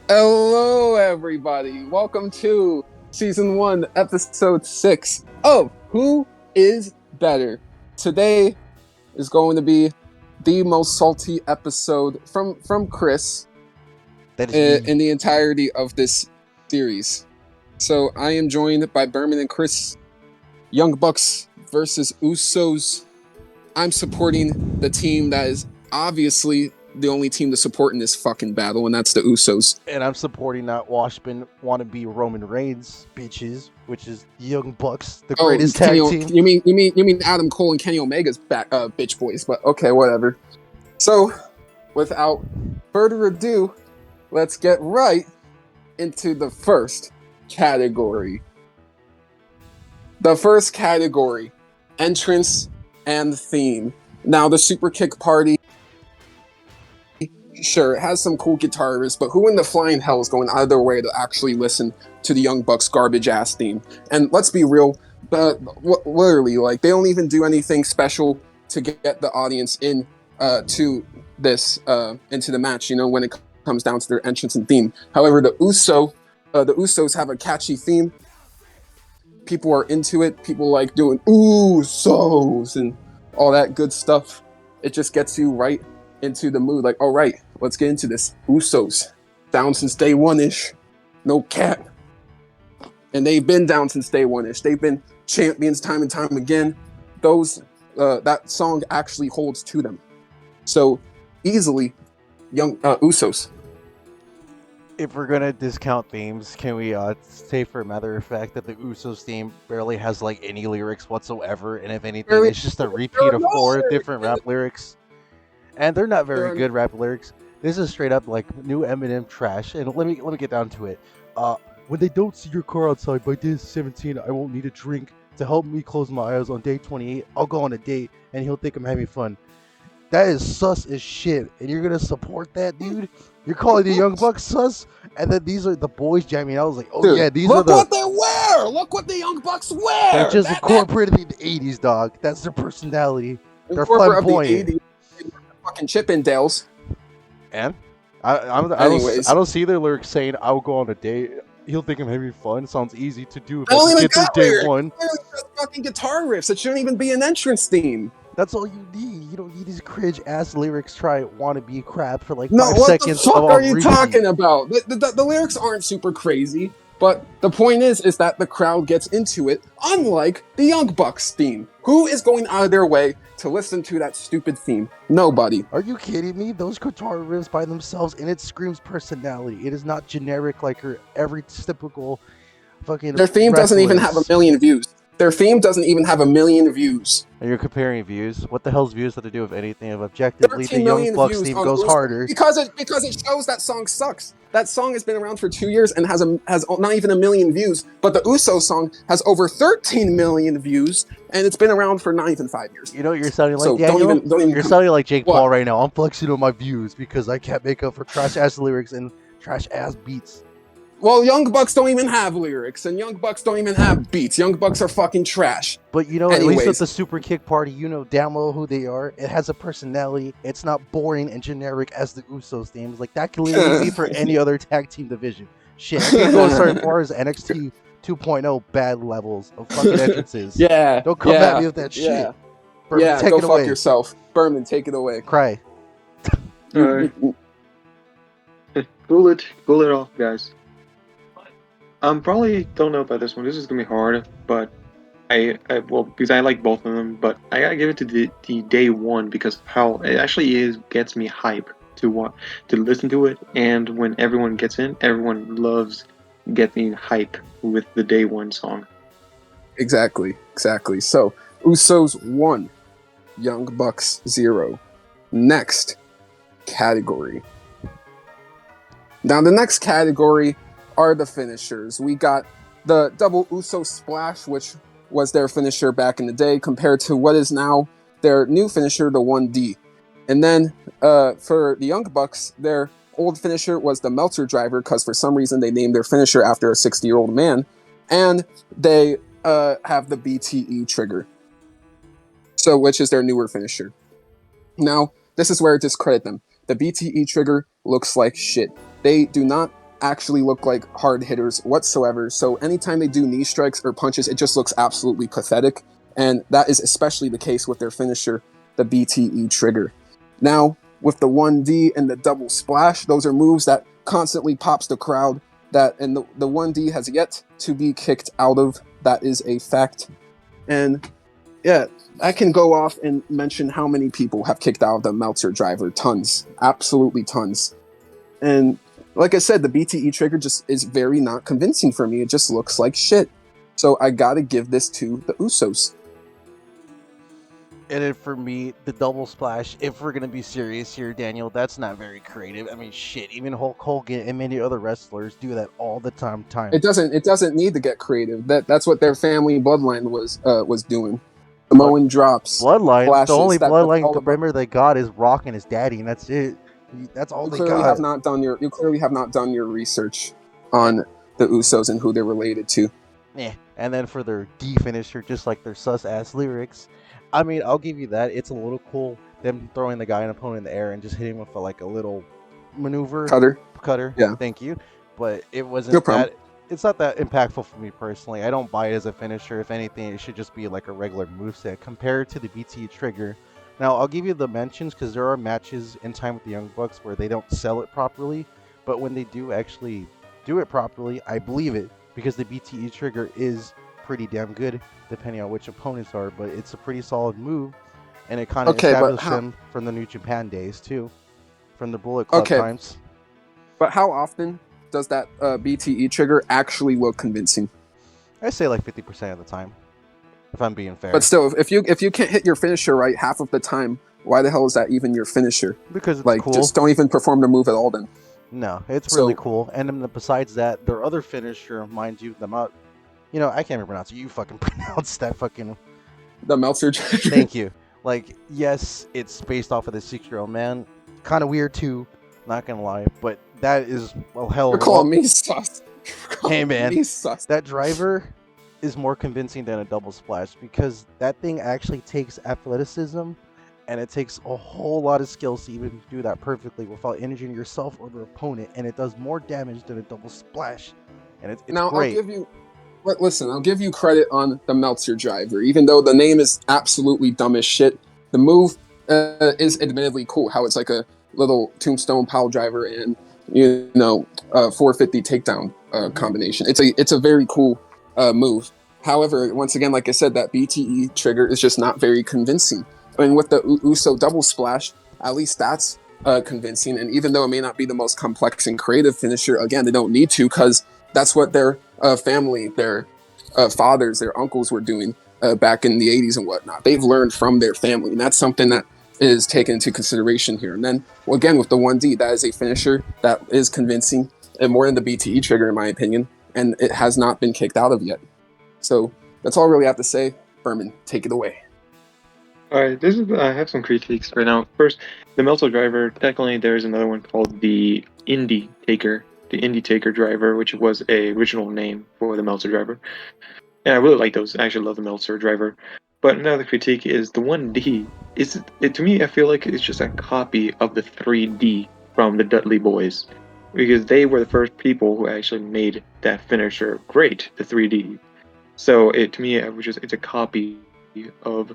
Hello, everybody. Welcome to season 1, episode 6 of Who is Better. Today is going to be the most salty episode from Chris That is me. in the entirety of this series. So I am joined by Berman and Chris. Young Bucks versus Usos. I'm supporting the team that is obviously the only team to support in this fucking battle, and that's the Usos. And I'm supporting that Washpin wannabe Roman Reigns bitches, which is Young Bucks, the Oh, greatest tag team. you mean Adam Cole and Kenny Omega's back, bitch boys? But okay, whatever. So, without further ado, let's get right into the first category. The first category: entrance and theme. Now, the Super Kick Party, sure, it has some cool guitarists, but who in the flying hell is going out of their way to actually listen to the Young Bucks garbage ass theme? And let's be real, but literally, like, they don't even do anything special to get the audience in to this into the match. You know, when it comes down to their entrance and theme. However, the Usos have a catchy theme. People are into it. People like doing Usos and all that good stuff. It just gets you right into the mood. Like, all right, let's get into this. Usos, down since day one-ish. No cap. And they've been down since day one-ish. They've been champions time and time again. That song actually holds to them. So, easily, young Usos. If we're gonna discount themes, can we say for a matter of fact that the Usos theme barely has like any lyrics whatsoever, and if anything, it's just a repeat of four different rap lyrics, and they're not very good rap lyrics. This is straight up like new Eminem trash. And let me get down to it. When they don't see your car outside by day 17, I won't need a drink to help me close my eyes. On day 28, I'll go on a date, and he'll think I'm having fun. That is sus as shit, and you're gonna support that, dude? You're calling the Young Bucks sus, and then these are the boys jamming. I was like, oh Dude, yeah, these look are the. what they wear. Look what the Young Bucks wear. They're just incorporated in the '80s, dog. That's their personality. They're Incorporate flamboyant. of the 80s, fucking Chippendales. And I don't see their lyrics saying I'll go on a date. He'll think I'm having fun. Sounds easy to do if I don't just even get through got day lyrics. one. Just fucking guitar riffs. It shouldn't even be an entrance theme. That's all you need. You don't need these cringe ass lyrics. Try wannabe crap for like No, 5 what the seconds. fuck are you repeat. talking about? The lyrics aren't super crazy, but the point is that the crowd gets into it, unlike the Young Bucks theme. Who is going out of their way to listen to that stupid theme? Nobody. Are you kidding me? Those guitar riffs by themselves, and it screams personality. It is not generic like your every typical fucking. Their theme doesn't even have a million views. Their theme doesn't even have a million views. And you're comparing views. What the hell's views have to do with anything? If objectively the 13 Young million Bucks views theme on goes Usos harder. because it shows that song sucks. That song has been around for 2 years and has not even a million views. But the Usos song has over 13 million views, and it's been around for not even 5 years. You know what you're sounding like, So Daniel? don't even you're sounding like Jake What? Paul right now. I'm flexing on my views because I can't make up for trash ass lyrics and trash ass beats. Well, Young Bucks don't even have lyrics, and Young Bucks don't even have beats. Young Bucks are fucking trash. But you know, Anyways, at least with the Super Kick Party, you know damn well who they are. It has a personality. It's not boring and generic as the Usos themes. Like, that can literally be for any other tag team division. Shit, I can go as far as NXT 2.0 bad levels of fucking entrances. Yeah. Don't come at me with that shit. Berman, take go it fuck away. yourself. Berman, take it away. Cry. Cool it off, guys. Probably don't know about this one. This is gonna be hard, but because I like both of them, but I gotta give it to the day one because how it actually gets me hype to listen to it, and when everyone gets in, everyone loves getting hype with the day one song. Exactly. So, Usos 1, Young Bucks 0. Next category. Now, the next category are the finishers. We got the double Uso splash, which was their finisher back in the day, compared to what is now their new finisher, the 1D. And then for the Young Bucks, their old finisher was the Meltzer driver, because for some reason they named their finisher after a 60-year-old man. And they have the BTE trigger, so which is their newer finisher. Now, this is where I discredit them. The BTE trigger looks like shit. They do not actually look like hard hitters whatsoever. So anytime they do knee strikes or punches, it just looks absolutely pathetic. And that is especially the case with their finisher, the BTE trigger. Now, with the 1D and the double splash, those are moves that constantly pops the crowd. And the 1D has yet to be kicked out of. That is a fact. And yeah, I can go off and mention how many people have kicked out of the Meltzer driver. Tons. Absolutely tons. And like I said, the BTE trigger just is very not convincing for me. It just looks like shit. So I gotta give this to the Usos. And then for me, the double splash, if we're going to be serious here, Daniel, that's not very creative. I mean, shit, even Hulk Hogan and many other wrestlers do that all the time. It doesn't need to get creative. That's what their family bloodline was doing. Samoan drops. Bloodline? Flashes, the only bloodline the member they got is Rock and his daddy, and that's it. That's all they got. You clearly have not done your research on the Usos and who they're related to. Yeah. And then for their D finisher, just like their sus-ass lyrics, I mean, I'll give you that. It's a little cool, them throwing the guy and opponent in the air and just hitting him with a little maneuver. Cutter. Yeah. Thank you. But it wasn't that... It's not that impactful for me personally. I don't buy it as a finisher. If anything, it should just be like a regular moveset compared to the BTE trigger. Now, I'll give you the mentions because there are matches in Time with the Young Bucks where they don't sell it properly. But when they do actually do it properly, I believe it because the BTE trigger is pretty damn good depending on which opponents are. But it's a pretty solid move. And it kind of established them from the New Japan days too. From the Bullet Club times. But how often does that BTE trigger actually look convincing? I say like 50% of the time, if I'm being fair. But still, if you can't hit your finisher right half of the time, why the hell is that even your finisher? Because it's cool. Just don't even perform the move at all then. No, it's really cool. And then besides that, their other finisher, mind you, I can't even pronounce it. You fucking pronounce that fucking... The Meltzer trigger. Thank you. Yes, it's based off of the 6-year-old man. Kind of weird too, not gonna lie, but that is hell of a... You're calling me sus. Hey man, that driver is more convincing than a double splash because that thing actually takes athleticism and it takes a whole lot of skills to even do that perfectly without injuring yourself or the opponent, and it does more damage than a double splash, and it's now, great. I'll give you credit on the Meltzer driver, even though the name is absolutely dumb as shit. The move is admittedly cool, how it's like a little tombstone pile driver and 450 takedown combination. It's a very cool move. However, once again, like I said, that BTE trigger is just not very convincing. I mean, with the Uso double splash, at least that's convincing. And even though it may not be the most complex and creative finisher, again, they don't need to because that's what their family, their fathers, their uncles were doing back in the 80s and whatnot. They've learned from their family, and that's something that is taken into consideration here. And then, again, with the 1D, that is a finisher that is convincing, and more than the BTE trigger, in my opinion, and it has not been kicked out of yet. So that's all I really have to say. Berman, take it away. All right, I have some critiques right now. First, the Meltzer driver. Technically, there's another one called the Indie Taker driver, which was a original name for the Meltzer driver. And I really like those. I actually love the Meltzer driver. But another critique is the 1D. To me, I feel like it's just a copy of the 3D from the Dudley Boys, because they were the first people who actually made that finisher great, the 3D. So to me, it's a copy of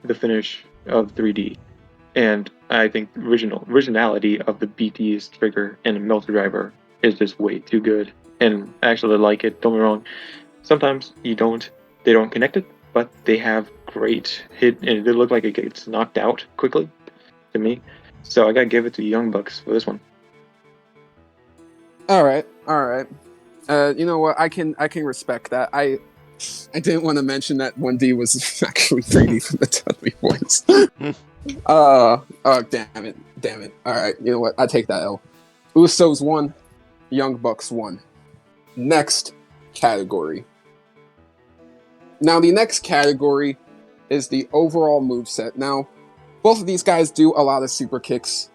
the finish of 3D. And I think the originality of the BT's trigger and the Meltzer driver is just way too good. And I actually like it. Don't get me wrong. Sometimes they don't connect it, but they have great hit, and it look like it gets knocked out quickly to me. So I gotta give it to Young Bucks for this one. All right. You know what? I can respect that. I didn't want to mention that 1D was actually 3D from the Dudley Boys. Damn it. All right, you know what? I take that L. Usos 1, Young Bucks 1. Next category. Now, the next category is the overall moveset. Now, both of these guys do a lot of super kicks,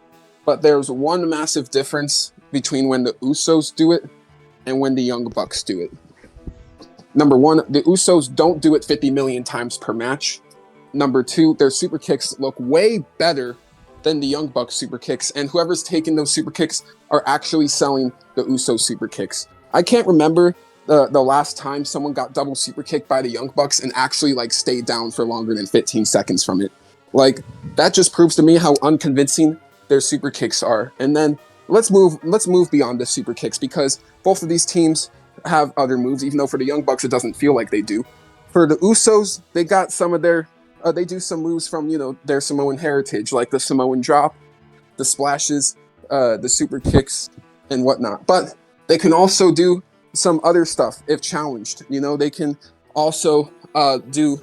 but there's one massive difference between when the Usos do it and when the Young Bucks do it. Number one, the Usos don't do it 50 million times per match. Number two, their super kicks look way better than the Young Bucks super kicks, and whoever's taking those super kicks are actually selling the Usos super kicks. I can't remember the last time someone got double super kicked by the Young Bucks and actually like stayed down for longer than 15 seconds from it. Like that just proves to me how unconvincing their super kicks are. And then let's move beyond the super kicks, because both of these teams have other moves, even though for the Young Bucks it doesn't feel like they do. For the Usos, they got some of their they do some moves from, you know, their Samoan heritage, like the Samoan drop, the splashes, the super kicks, and whatnot. But they can also do some other stuff if challenged. You know, they can also do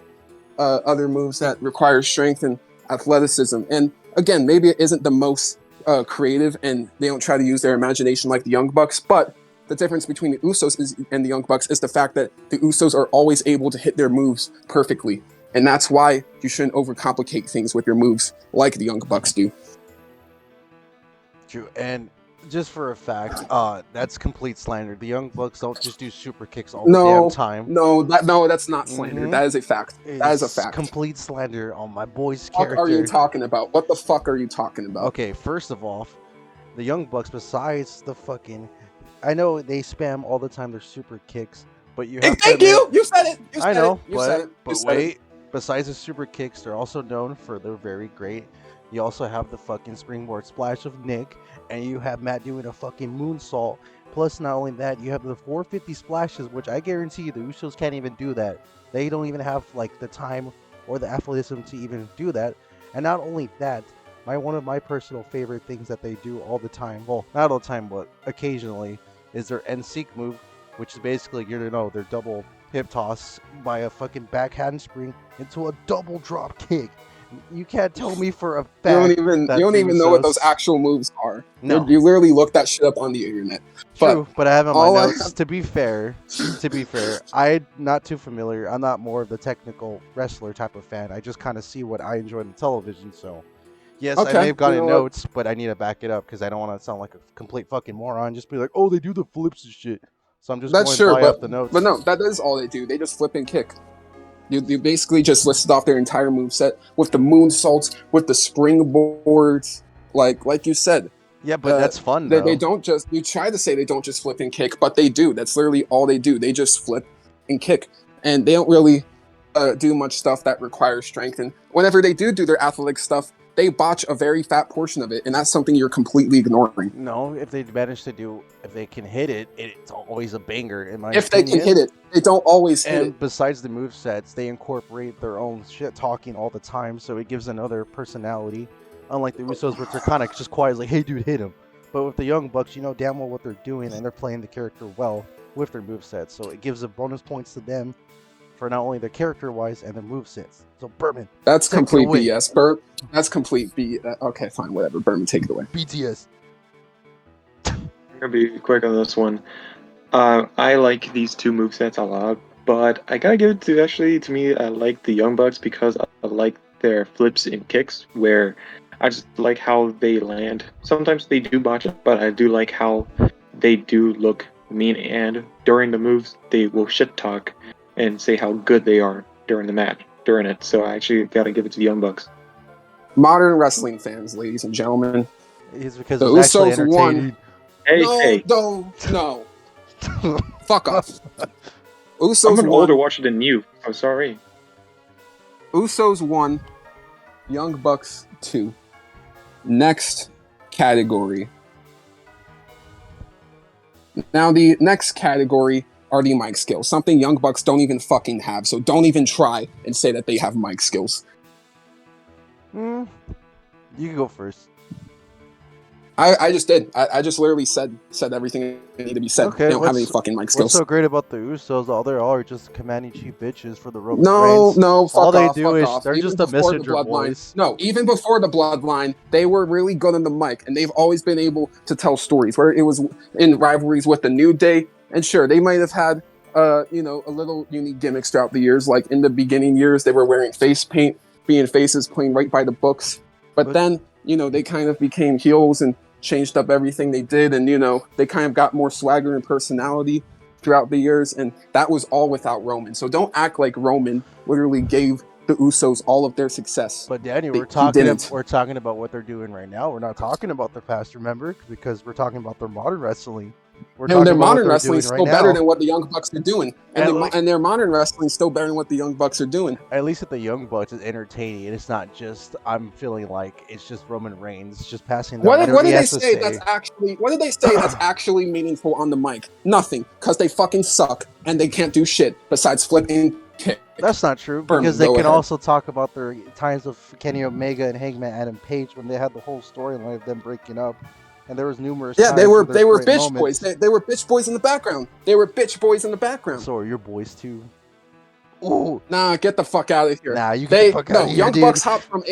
other moves that require strength and athleticism. And again, maybe it isn't the most creative, and they don't try to use their imagination like the Young Bucks, but the difference between the Usos and the Young Bucks is the fact that the Usos are always able to hit their moves perfectly. And that's why you shouldn't overcomplicate things with your moves like the Young Bucks do. True. And just for a fact, that's complete slander. The Young Bucks don't just do super kicks all the damn time. No, that's not slander. That is a fact. That is a fact. Complete slander on my boy's character. What are you talking about? What the fuck are you talking about? Okay, first of all, the Young Bucks, besides the fucking, I know they spam all the time their super kicks, but you have Thank you! You said it! You said I know, it. But wait, besides the super kicks, they're also known for their very great. You also have the fucking springboard splash of Nick, and you have Matt doing a fucking moonsault. Plus, not only that, you have the 450 splashes, which I guarantee you the Usos can't even do that. They don't even have like the time or the athleticism to even do that. And not only that, one of my personal favorite things that they do all the time, well, not all the time, but occasionally, is their N-Seek move, which is basically, you know, their double hip toss by a fucking back handspring into a double drop kick. You can't tell me for a fact. You don't even know what those actual moves are. No, you literally looked that shit up on the internet. True, but I have in my notes. To be fair, I'm not too familiar. I'm not more of the technical wrestler type of fan. I just kind of see what I enjoy on television. So, yes, okay, I may have gotten notes, but I need to back it up because I don't want to sound like a complete fucking moron. Just be like, oh, they do the flips and shit. So I'm just going by off the notes. But no, that is all they do. They just flip and kick. You basically just listed off their entire moveset with the moonsaults, with the springboards, like you said. Yeah, but that's fun, though. They don't just, you try to say they don't just flip and kick, but they do. That's literally all they do. They just flip and kick. And they don't really do much stuff that requires strength. And whenever they do their athletic stuff, they botch a very fat portion of it, and that's something you're completely ignoring. No, if they manage to do, if they can hit it, it's always a banger in my opinion. If they can hit it, they don't always hit it. And besides the movesets, they incorporate their own shit talking all the time, so it gives another personality. Unlike the Usos, which are kind of just quiet, like, hey dude, hit him. But with the Young Bucks, you know damn well what they're doing, and they're playing the character well with their movesets, so it gives a bonus points to them for not only their character-wise and their movesets. So Berman, that's complete BS. That's complete BS. Okay, fine, whatever. Berman, take it away. BTS. I'm gonna be quick on this one. I like these two movesets a lot, but I gotta give it to me. I like the Young Bucks because I like their flips and kicks, where I just like how they land. Sometimes they do botch it, but I do like how they do look mean, and during the moves, they will shit talk and say how good they are during the match, during it. So I actually gotta give it to the Young Bucks. Modern wrestling fans, ladies and gentlemen. It's because the it's Usos won. Hey. No. Fuck off. Usos I'm an won. older watcher than you. I'm sorry. Usos won. Young Bucks 2. Next category. Now the next category are the mic skills. Something Young Bucks don't even fucking have. So don't even try and say that they have mic skills. You can go first. I just did. I just literally said everything that needed to be said. Okay, they don't have any fucking mic skills. What's so great about the Usos? All they are just commanding cheap bitches for the Roman Reigns. No, fuck all off, they do is off. they're Even just a messenger voice. No, even before the bloodline, they were really good on the mic, and they've always been able to tell stories. Whether it was in rivalries with the New Day, and sure, they might have had a little unique gimmicks throughout the years. Like in the beginning years, they were wearing face paint, being faces, playing right by the books. But then, they kind of became heels and changed up everything they did, and they kind of got more swagger and personality throughout the years, and that was all without Roman. So don't act like Roman literally gave the the Usos all of their success. But Daniel, He we're didn't. talking about what they're doing right now. We're not talking about their past, remember? Because we're talking about their modern wrestling. We're And talking their about what modern they're wrestling doing is right still better now. than what the Young Bucks are doing. And their modern wrestling is still better than what the Young Bucks are doing. At least with the Young Bucks, it's entertaining, and it's not just I'm feeling like it's just Roman Reigns just passing down What whatever did he they has to say say. that's actually? What did they say that's actually meaningful on the mic? Nothing, because they fucking suck and they can't do shit besides flipping kick. That's not true, Berman, because they go can ahead. also talk about their times of Kenny Omega and Hangman Adam Page when they had the whole storyline of them breaking up, and there was numerous Yeah, times they were where there's great bitch moments. boys. They were bitch boys in the background. They were bitch boys in the background. So are your boys too? Ooh, Nah, get the fuck out of here. nah, you get the fuck out of here, Young dude. Bucks hop from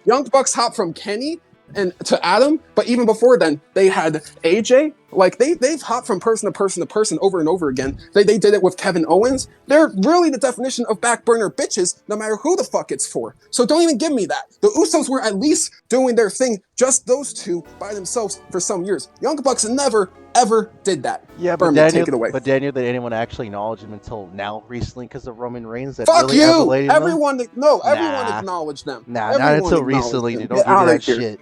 Young Bucks hop from Kenny and to Adam, but even before then, they had AJ. Like they've hopped from person to person to person over and over again. They did it with Kevin Owens. They're really the definition of back burner bitches, no matter who the fuck it's for. So don't even give me that. The Usos were at least doing their thing, just those two by themselves for some years. Young Bucks never ever did that. Yeah, but Berman, take it away. Daniel, did anyone actually acknowledge him until now, recently, because of Roman Reigns? That Fuck really you! elevated them? Everyone Nah. acknowledged them. Nah, Everyone not until acknowledged recently, them. dude. Don't Get give me out that of here. shit.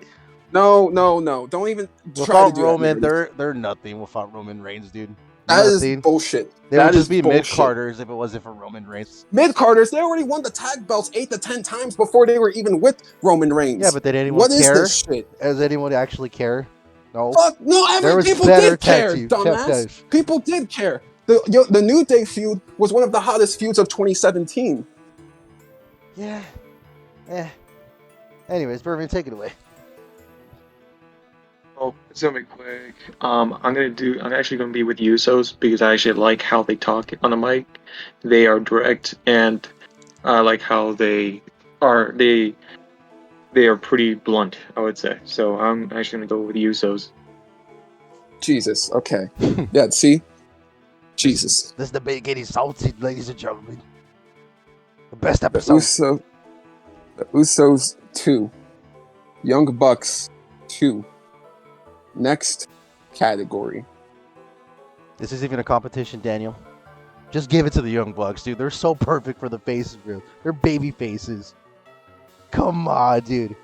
No. Don't even try to Without do Roman, that. they're nothing without Roman Reigns, dude. That Nothing. is bullshit. They That would is just be bullshit. mid-carders if it wasn't for Roman Reigns. Mid-carders, they already won the tag belts 8 to 10 times before they were even with Roman Reigns. Yeah, but did anyone What care? is this shit? Does anyone actually care? No. Fuck no! There was People better did tag care, team dumbass. champions. People did care. The New Day feud was one of the hottest feuds of 2017. Yeah. Anyways, Berman, take it away. Oh, it's gonna be quick. I'm actually gonna be with Usos because I actually like how they talk on the mic. They are direct, and I like how they are pretty blunt, I would say. So I'm actually gonna go with Usos. Jesus. Okay. Yeah. See. Jesus. This debate getting salty, ladies and gentlemen. The best The episode. Usos 2. Young Bucks 2. Next category. This isn't even a competition, Daniel. Just give it to the Young Bucks, dude. They're so perfect for the faces, bro. They're baby faces. Come on, dude.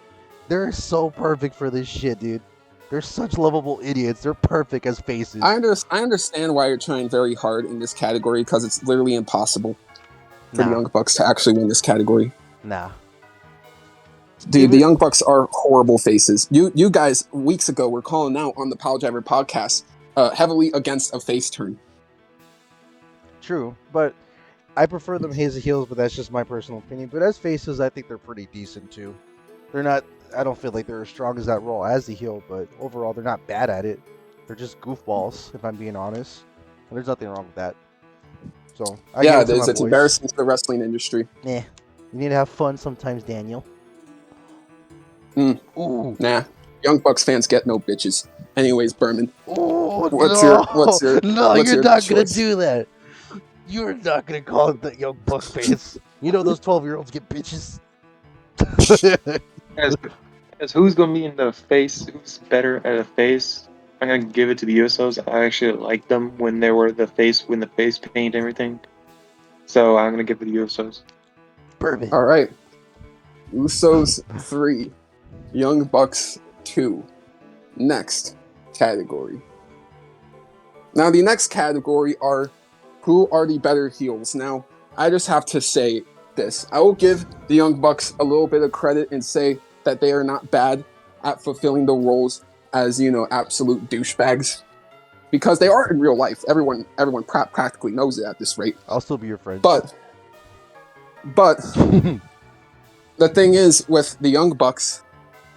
They're so perfect for this shit, dude. They're such lovable idiots. They're perfect as faces. I understand why you're trying very hard in this category because it's literally impossible for the Young Bucks to actually win this category. Nah. Dude, the Young Bucks are horrible faces. You guys weeks ago were calling out on the Pile Driver podcast heavily against a face turn. True, but I prefer them as heels, but that's just my personal opinion. But as faces, I think they're pretty decent too. They're not. I don't feel like they're as strong as that role as the heel, but overall, they're not bad at it. They're just goofballs, if I'm being honest. And there's nothing wrong with that. So yeah, it is. It's embarrassing to the wrestling industry. Yeah, you need to have fun sometimes, Daniel. Ooh. Nah, Young Bucks fans get no bitches. Anyways, Berman. What's your No, you're not gonna choice? do that. You're not gonna call it the Young Bucks fans. You know those 12-year-olds get bitches. As who's gonna be in the face? Who's better at a face? I'm gonna give it to the Usos. I actually liked them when they were the face, when the face paint and everything. So I'm gonna give it to the Usos. Perfect. All right. Usos 3. Young Bucks 2. Next category. Now, the next category are who are the better heels. Now, I just have to say this. I will give the Young Bucks a little bit of credit and say that they are not bad at fulfilling the roles as, absolute douchebags. Because they are in real life. Everyone practically knows it at this rate. I'll still be your friend. But the thing is with the Young Bucks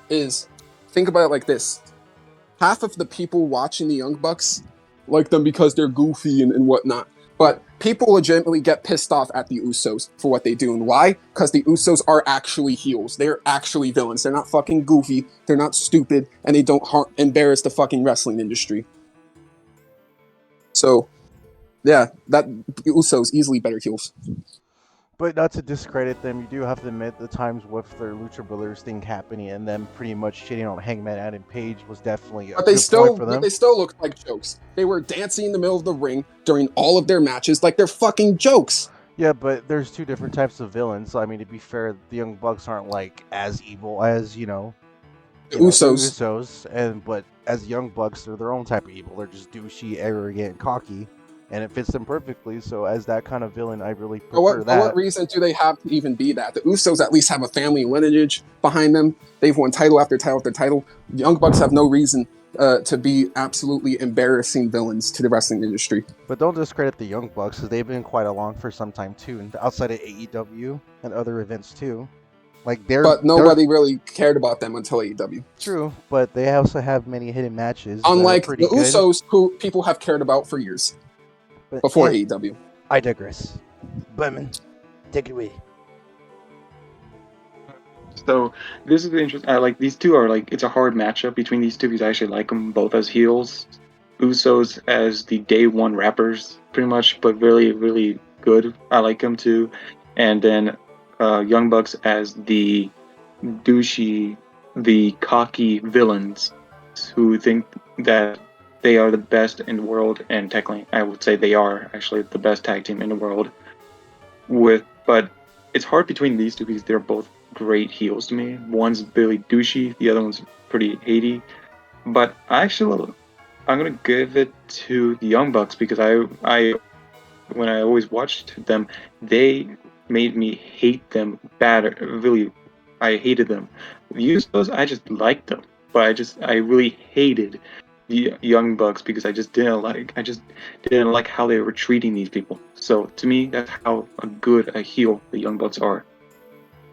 is, think about it like this. Half of the people watching the Young Bucks like them because they're goofy and whatnot. But people legitimately get pissed off at the Usos for what they do. And why? Because the Usos are actually heels. They're actually villains. They're not fucking goofy. They're not stupid. And they don't embarrass the fucking wrestling industry. So, yeah, the Usos easily better heels. But not to discredit them, you do have to admit the times with their Lucha Brothers thing happening and them pretty much shitting on Hangman Adam Page was definitely a good point for them. But they still looked like jokes. They were dancing in the middle of the ring during all of their matches like they're fucking jokes. Yeah, but there's two different types of villains. I mean, to be fair, the Young Bucks aren't like as evil as The the Usos. Usos, and but as Young Bucks, they're their own type of evil. They're just douchey, arrogant, and cocky, and it fits them perfectly. So as that kind of villain, I really prefer For what that. reason do they have to even be that? The Usos at least have a family lineage behind them. They've won title after title after title. The Young Bucks have no reason to be absolutely embarrassing villains to the wrestling industry. But don't discredit the Young Bucks because they've been quite along for some time too, and outside of AEW and other events too. Like But they're nobody really cared about them until AEW. true, but they also have many hidden matches that are Unlike the pretty good. Usos, who people have cared about for years But before AEW. I digress. Butman, take it away. So this is interesting. I like these two are like it's a hard matchup between these two because I actually like them both as heels. Usos as the day one rappers, pretty much, but really really good. I like them too, and then Young Bucks as the douchey, the cocky villains who think that they are the best in the world, and technically, I would say they are actually the best tag team in the world. But it's hard between these two because they're both great heels to me. One's really douchey, the other one's pretty hatey. But I'm gonna give it to the Young Bucks because I when I always watched them, they made me hate them bad. Really, I hated them. The Usos, I just liked them, but I really hated the Young Bucks because I just didn't like how they were treating these people. So to me, that's how good a heel the Young Bucks are.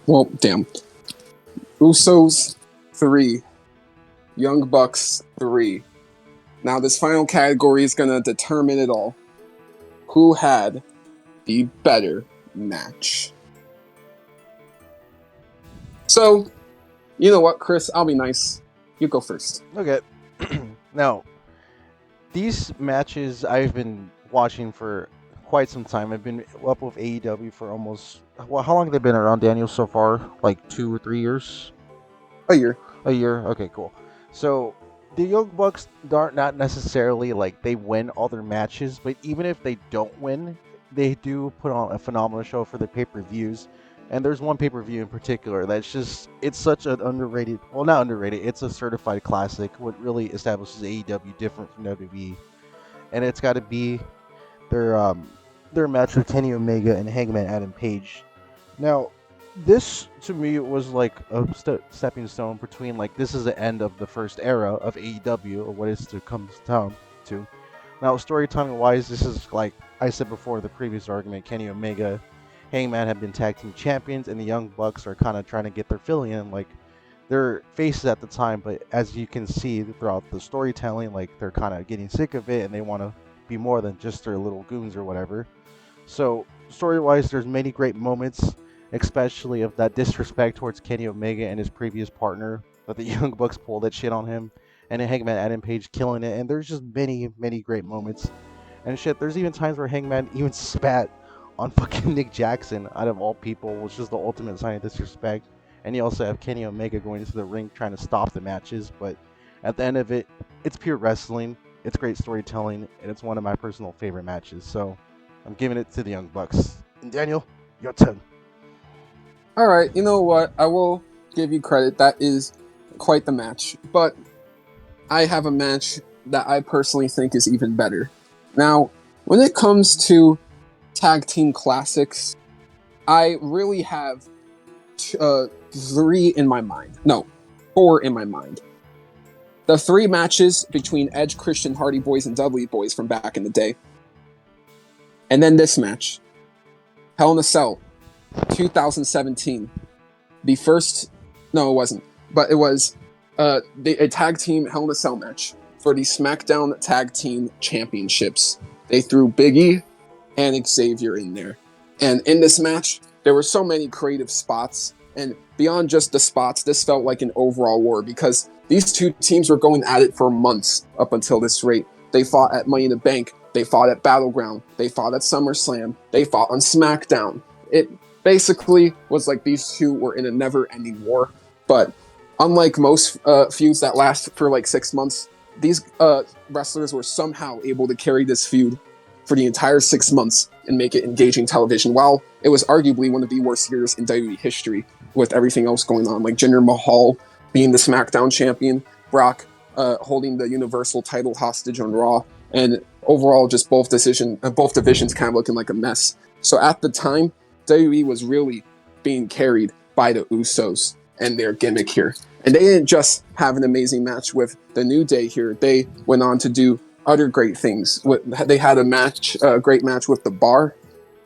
Well, damn. Usos 3, Young Bucks 3. Now this final category is going to determine it all. Who had the better match? So, you know what, Chris? I'll be nice. You go first. Okay. Now, these matches I've been watching for quite some time. I've been up with AEW for almost well, how long have they been around, Daniel? So far, like 2 or 3 years. A year. A year. Okay, cool. So the Young Bucks aren't not necessarily like they win all their matches, but even if they don't win, they do put on a phenomenal show for the pay-per-views. And there's one pay-per-view in particular that's just it's such an underrated, well not underrated, it's a certified classic. What really establishes AEW different from WWE, and it's got to be their their match with Kenny Omega and Hangman Adam Page. Now, this to me was like a stepping stone between like this is the end of the first era of AEW or what is to come down to. Now, storytelling wise, this is like I said before the previous argument. Kenny Omega, Hangman have been tag team champions, and the Young Bucks are kind of trying to get their fill in. Like they're faces at the time, but as you can see throughout the storytelling, like they're kind of getting sick of it and they want to be more than just their little goons or whatever. So story-wise, there's many great moments, especially of that disrespect towards Kenny Omega and his previous partner, that the Young Bucks pulled that shit on him, and then Hangman Adam Page killing it. And there's just many great moments. And shit, there's even times where Hangman even spat on fucking Nick Jackson, out of all people, which is the ultimate sign of disrespect. And you also have Kenny Omega going into the ring trying to stop the matches, but at the end of it, it's pure wrestling. It's great storytelling, and it's one of my personal favorite matches. So I'm giving it to the Young Bucks. And Daniel, your turn. All right, you know what? I will give you credit. That is quite the match. But I have a match that I personally think is even better. Now, when it comes to tag team classics, I really have 3 in my mind. No, 4 in my mind. The 3 matches between Edge, Christian, Hardy Boys, and Dudley Boys from back in the day. And then this match. Hell in a Cell, 2017. The first... No, it wasn't. But it was a tag team Hell in a Cell match for the SmackDown Tag Team Championships. They threw Big E and Xavier in there. And in this match, there were so many creative spots. And beyond just the spots, this felt like an overall war because these two teams were going at it for months up until this rate. They fought at Money in the Bank. They fought at Battleground. They fought at SummerSlam. They fought on SmackDown. It basically was like these two were in a never-ending war. But unlike most feuds that last for like 6 months, these wrestlers were somehow able to carry this feud for the entire 6 months and make it engaging television. While it was arguably one of the worst years in WWE history with everything else going on, like Jinder Mahal being the SmackDown champion, Brock holding the Universal title hostage on Raw, and overall just both divisions kind of looking like a mess. So at the time, WWE was really being carried by the Usos and their gimmick here. And they didn't just have an amazing match with the New Day here. They went on to do other great things. They had a great match with The Bar,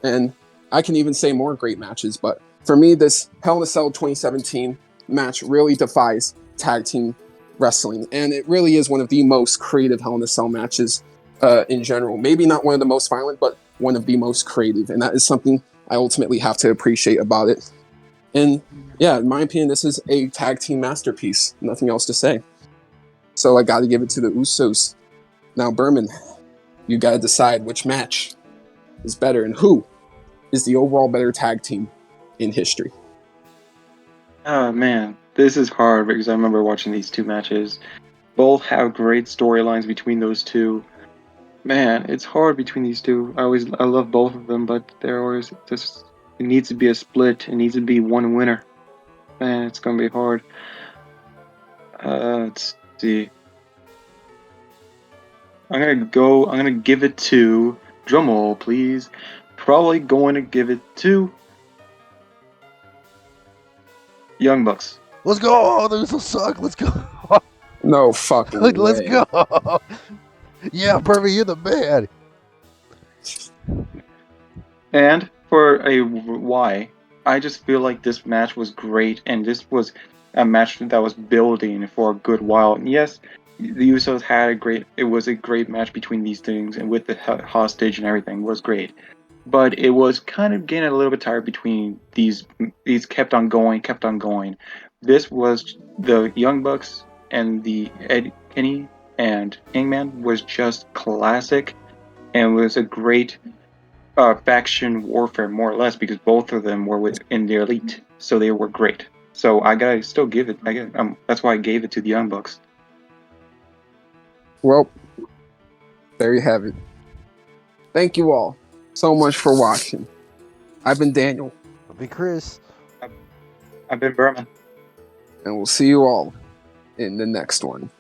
and I can even say more great matches. But for me, this Hell in a Cell 2017 match really defies tag team wrestling, and it really is one of the most creative Hell in a Cell matches in general. Maybe not one of the most violent, but one of the most creative, and that is something I ultimately have to appreciate about it. And yeah, in my opinion, this is a tag team masterpiece. Nothing else to say. So I got to give it to the Usos. Now, Berman, you got to decide which match is better and who is the overall better tag team in history. Oh man, this is hard because I remember watching these two matches. Both have great storylines between those two. Man, it's hard between these two. I love both of them, but they're always just. It needs to be a split. It needs to be one winner. Man, it's gonna be hard. Let's see. I'm gonna give it to. Drumroll, please. Probably going to give it to Young Bucks. Let's go! The Usos suck. Let's go. No fucking Let's way. go. Yeah, Pervy, you're the man. And for a why, I just feel like this match was great, and this was a match that was building for a good while. And yes, the Usos had it was a great match between these things, and with the hostage and everything was great. But it was kind of getting a little bit tired between these kept on going. This was the Young Bucks and the Kenny and Hangman was just classic, and was a great faction warfare, more or less, because both of them were in the elite, so they were great. So I gotta still give it. That's why I gave it to the Young Bucks. Well, there you have it. Thank you all so much for watching. I've been Daniel. I'll be Chris. I've been Berman. And we'll see you all in the next one.